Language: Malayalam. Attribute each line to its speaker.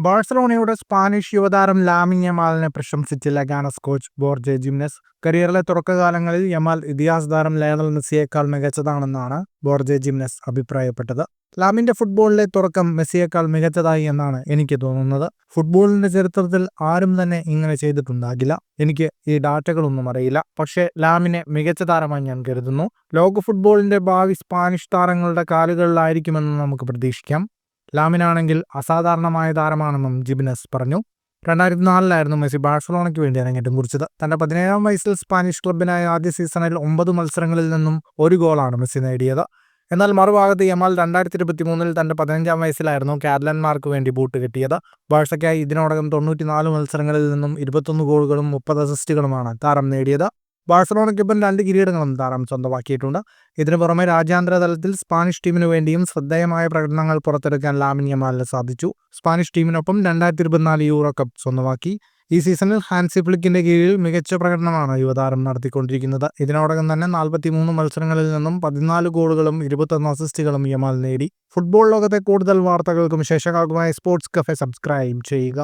Speaker 1: ബാഴ്സലോണയുടെ സ്പാനിഷ് യുവതാരം ലാമിൻ യമാലിനെ പ്രശംസിച്ച് ലഗാനസ് കോച്ച് ബോർജെ ജിംനെസ്. കരിയറിലെ തുടക്കകാലങ്ങളിൽ യമാൽ ഇതിഹാസ താരം ലയണൽ മെസ്സിയേക്കാൾ മികച്ചതാണെന്നാണ് ബോർജെ ജിംനെസ് അഭിപ്രായപ്പെട്ടത്. ലാമിന്റെ ഫുട്ബോളിലെ തുടക്കം മെസ്സിയേക്കാൾ മികച്ചതായി എന്നാണ് എനിക്ക് തോന്നുന്നത്. ഫുട്ബോളിന്റെ ചരിത്രത്തിൽ ആരും തന്നെ ഇങ്ങനെ ചെയ്തിട്ടുണ്ടാകില്ല. എനിക്ക് ഈ ഡാറ്റകളൊന്നും അറിയില്ല, പക്ഷേ ലാമിനെ മികച്ച താരമായി ഞാൻ കരുതുന്നു. ലോക ഫുട്ബോളിന്റെ ഭാവി സ്പാനിഷ് താരങ്ങളുടെ കാലുകളിലായിരിക്കുമെന്ന് നമുക്ക് പ്രതീക്ഷിക്കാം. ലാമിനാണെങ്കിൽ അസാധാരണമായ താരമാണെന്നും ജിംനെസ് പറഞ്ഞു. 2004 മെസ്സി ബാഴ്സലോണയ്ക്ക് വേണ്ടി അരങ്ങേറ്റം കുറിച്ചത്. തന്റെ 17-ാം വയസ്സിൽ സ്പാനിഷ് ക്ലബിനായ ആദ്യ സീസണിൽ 9 മത്സരങ്ങളിൽ നിന്നും 1 ഗോളാണ് മെസ്സി നേടിയത്. എന്നാൽ മറുഭാഗത്ത് യമാൽ 2023 തന്റെ 15-ാം വയസ്സിലായിരുന്നു കാറ്റലന്മാർക്ക് വേണ്ടി ബൂട്ട് കെട്ടിയത്. ബാഴ്സയ്ക്കായി ഇതിനോടകം 94 മത്സരങ്ങളിൽ നിന്നും 21 ഗോളുകളും 30 അസിസ്റ്റുകളുമാണ് താരം നേടിയത്. ബാഴ്സലോണയ്ക്കൊപ്പം 2 കിരീടങ്ങളും താരം സ്വന്തമാക്കിയിട്ടുണ്ട്. ഇതിനു പുറമെ രാജ്യാന്തര തലത്തിൽ സ്പാനിഷ് ടീമിനു വേണ്ടിയും ശ്രദ്ധേയമായ പ്രകടനങ്ങൾ പുറത്തെടുക്കാൻ ലാമിൻ യമാലിന് സാധിച്ചു. സ്പാനിഷ് ടീമിനൊപ്പം 2024 യൂറോ കപ്പ് സ്വന്തമാക്കി. ഈ സീസണിൽ ഹാൻസി ഫ്ലിക്കിന്റെ കീഴിൽ മികച്ച പ്രകടനമാണ് യുവതാരം നടത്തിക്കൊണ്ടിരിക്കുന്നത്. ഇതിനോടകം തന്നെ 43 മത്സരങ്ങളിൽ നിന്നും 14 ഗോളുകളും 21 അസിസ്റ്റുകളും യമാൽ നേടി. ഫുട്ബോൾ ലോകത്തെ കൂടുതൽ വാർത്തകൾക്കും വിശേഷങ്ങൾക്കുമായി സ്പോർട്സ് കഫേ സബ്സ്ക്രൈബ് ചെയ്യുക.